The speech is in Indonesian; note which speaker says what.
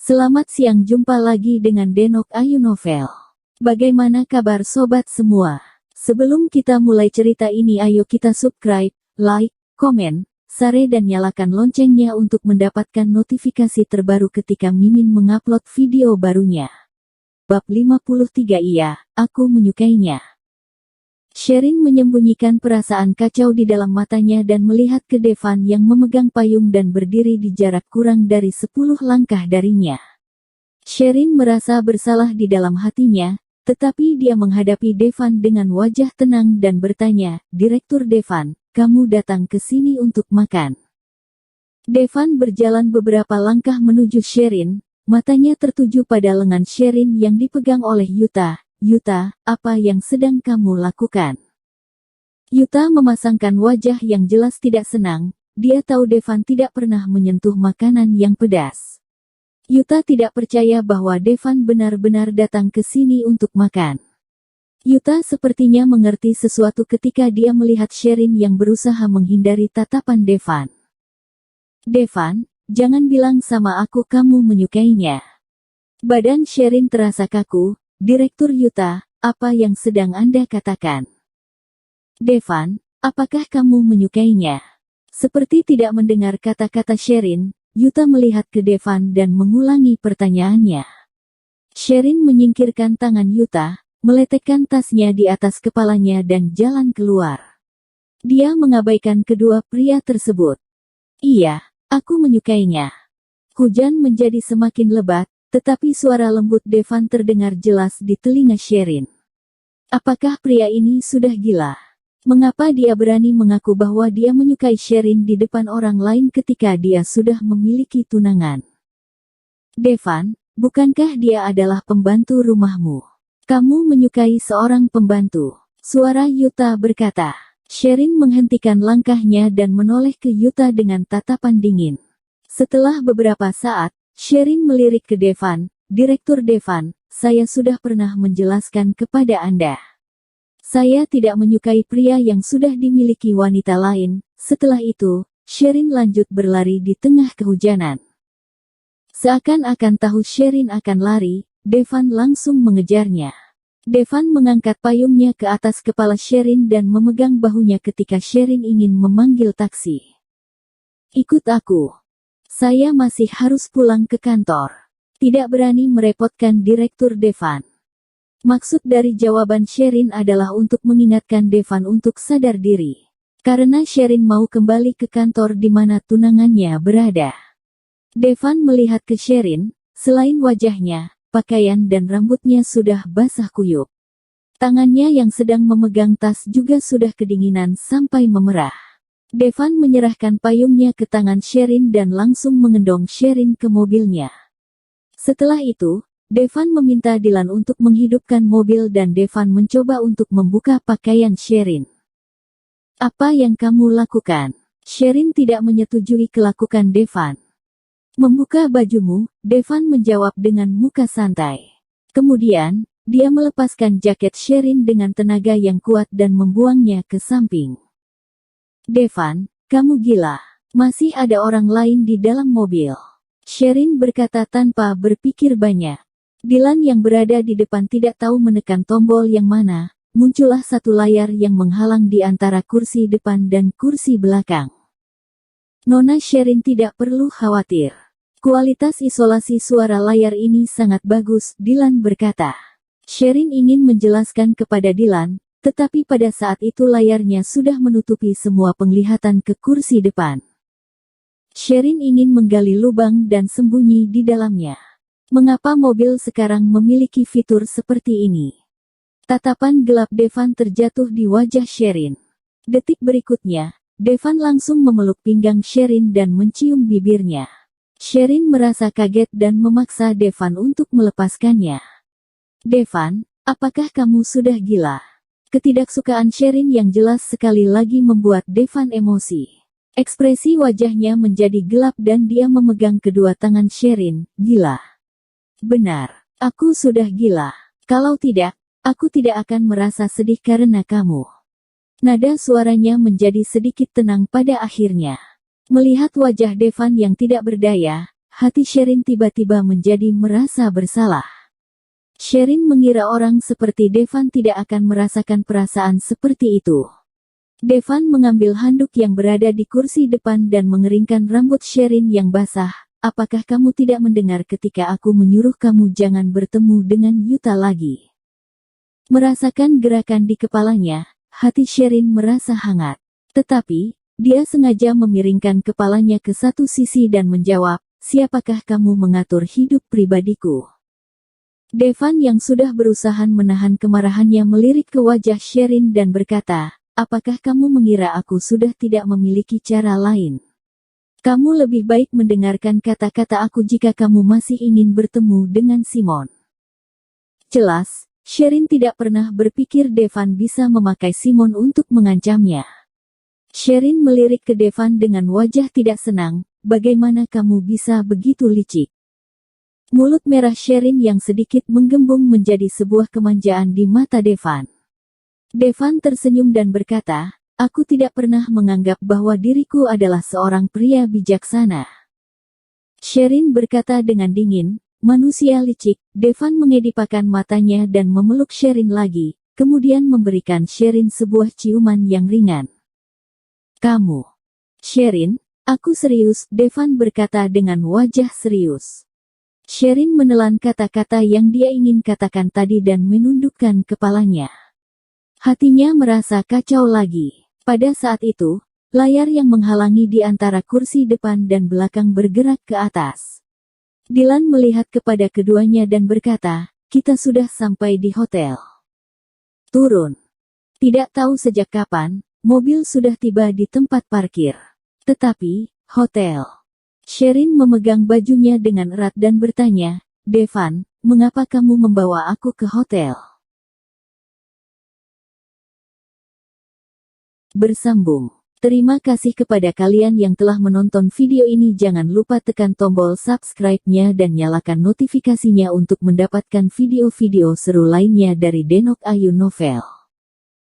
Speaker 1: Selamat siang, jumpa lagi dengan Denok Ayu Novel. Bagaimana kabar sobat semua? Sebelum kita mulai cerita ini, ayo kita subscribe, like, komen, share dan nyalakan loncengnya untuk mendapatkan notifikasi terbaru ketika Mimin mengupload video barunya. Bab 53. Iya, aku menyukainya. Sherin menyembunyikan perasaan kacau di dalam matanya dan melihat ke Devan yang memegang payung dan berdiri di jarak kurang dari 10 langkah darinya. Sherin merasa bersalah di dalam hatinya, tetapi dia menghadapi Devan dengan wajah tenang dan bertanya, "Direktur Devan, kamu datang ke sini untuk makan?" Devan berjalan beberapa langkah menuju Sherin, matanya tertuju pada lengan Sherin yang dipegang oleh Yuta. "Yuta, apa yang sedang kamu lakukan?" Yuta memasangkan wajah yang jelas tidak senang, dia tahu Devan tidak pernah menyentuh makanan yang pedas. Yuta tidak percaya bahwa Devan benar-benar datang ke sini untuk makan. Yuta sepertinya mengerti sesuatu ketika dia melihat Sherin yang berusaha menghindari tatapan Devan. "Devan, jangan bilang sama aku kamu menyukainya." Badan Sherin terasa kaku. "Direktur Yuta, apa yang sedang Anda katakan?" "Devan, apakah kamu menyukainya?" Seperti tidak mendengar kata-kata Sherin, Yuta melihat ke Devan dan mengulangi pertanyaannya. Sherin menyingkirkan tangan Yuta, meletakkan tasnya di atas kepalanya dan jalan keluar. Dia mengabaikan kedua pria tersebut. "Iya, aku menyukainya." Hujan menjadi semakin lebat, tetapi suara lembut Devan terdengar jelas di telinga Sherin. Apakah pria ini sudah gila? Mengapa dia berani mengaku bahwa dia menyukai Sherin di depan orang lain ketika dia sudah memiliki tunangan? "Devan, bukankah dia adalah pembantu rumahmu? Kamu menyukai seorang pembantu?" Suara Yuta berkata. Sherin menghentikan langkahnya dan menoleh ke Yuta dengan tatapan dingin. Setelah beberapa saat, Sherin melirik ke Devan, "Direktur Devan, saya sudah pernah menjelaskan kepada Anda. Saya tidak menyukai pria yang sudah dimiliki wanita lain." Setelah itu, Sherin lanjut berlari di tengah kehujanan. Seakan-akan tahu Sherin akan lari, Devan langsung mengejarnya. Devan mengangkat payungnya ke atas kepala Sherin dan memegang bahunya ketika Sherin ingin memanggil taksi. "Ikut aku. Saya masih harus pulang ke kantor." Tidak berani merepotkan Direktur Devan. Maksud dari jawaban Sherin adalah untuk mengingatkan Devan untuk sadar diri. Karena Sherin mau kembali ke kantor di mana tunangannya berada. Devan melihat ke Sherin, selain wajahnya, pakaian dan rambutnya sudah basah kuyup. Tangannya yang sedang memegang tas juga sudah kedinginan sampai memerah. Devan menyerahkan payungnya ke tangan Sherin dan langsung mengendong Sherin ke mobilnya. Setelah itu, Devan meminta Dylan untuk menghidupkan mobil dan Devan mencoba untuk membuka pakaian Sherin. "Apa yang kamu lakukan?" Sherin tidak menyetujui kelakukan Devan. "Membuka bajumu," Devan menjawab dengan muka santai. Kemudian, dia melepaskan jaket Sherin dengan tenaga yang kuat dan membuangnya ke samping. "Devan, kamu gila. Masih ada orang lain di dalam mobil." Sherin berkata tanpa berpikir banyak. Dylan yang berada di depan tidak tahu menekan tombol yang mana, muncullah satu layar yang menghalang di antara kursi depan dan kursi belakang. "Nona Sherin tidak perlu khawatir. Kualitas isolasi suara layar ini sangat bagus," Dylan berkata. Sherin ingin menjelaskan kepada Dylan, tetapi pada saat itu layarnya sudah menutupi semua penglihatan ke kursi depan. Sherin ingin menggali lubang dan sembunyi di dalamnya. Mengapa mobil sekarang memiliki fitur seperti ini? Tatapan gelap Devan terjatuh di wajah Sherin. Detik berikutnya, Devan langsung memeluk pinggang Sherin dan mencium bibirnya. Sherin merasa kaget dan memaksa Devan untuk melepaskannya. "Devan, apakah kamu sudah gila?" Ketidaksukaan Sherin yang jelas sekali lagi membuat Devan emosi. Ekspresi wajahnya menjadi gelap dan dia memegang kedua tangan Sherin. "Gila. Benar, aku sudah gila. Kalau tidak, aku tidak akan merasa sedih karena kamu." Nada suaranya menjadi sedikit tenang pada akhirnya. Melihat wajah Devan yang tidak berdaya, hati Sherin tiba-tiba menjadi merasa bersalah. Sherin mengira orang seperti Devan tidak akan merasakan perasaan seperti itu. Devan mengambil handuk yang berada di kursi depan dan mengeringkan rambut Sherin yang basah. Apakah kamu tidak mendengar ketika aku menyuruh kamu jangan bertemu dengan Yuta lagi? Merasakan gerakan di kepalanya, hati Sherin merasa hangat. Tetapi, dia sengaja memiringkan kepalanya ke satu sisi dan menjawab, siapakah kamu mengatur hidup pribadiku? Devan yang sudah berusaha menahan kemarahannya melirik ke wajah Sherin dan berkata, apakah kamu mengira aku sudah tidak memiliki cara lain? Kamu lebih baik mendengarkan kata-kata aku jika kamu masih ingin bertemu dengan Simon. Jelas, Sherin tidak pernah berpikir Devan bisa memakai Simon untuk mengancamnya. Sherin melirik ke Devan dengan wajah tidak senang, bagaimana kamu bisa begitu licik? Mulut merah Sherin yang sedikit menggembung menjadi sebuah kemanjaan di mata Devan. Devan tersenyum dan berkata, aku tidak pernah menganggap bahwa diriku adalah seorang pria bijaksana. Sherin berkata dengan dingin, manusia licik. Devan mengedipakan matanya dan memeluk Sherin lagi, kemudian memberikan Sherin sebuah ciuman yang ringan. Kamu. Sherin, aku serius, Devan berkata dengan wajah serius. Sherin menelan kata-kata yang dia ingin katakan tadi dan menundukkan kepalanya. Hatinya merasa kacau lagi. Pada saat itu, layar yang menghalangi di antara kursi depan dan belakang bergerak ke atas. Dylan melihat kepada keduanya dan berkata, kita sudah sampai di hotel. Turun. Tidak tahu sejak kapan, mobil sudah tiba di tempat parkir. Tetapi, hotel. Sherin memegang bajunya dengan erat dan bertanya, Devan, mengapa kamu membawa aku ke hotel? Bersambung. Terima kasih kepada kalian yang telah menonton video ini. Jangan lupa tekan tombol subscribe-nya dan nyalakan notifikasinya untuk mendapatkan video-video seru lainnya dari Denok Ayu Novel.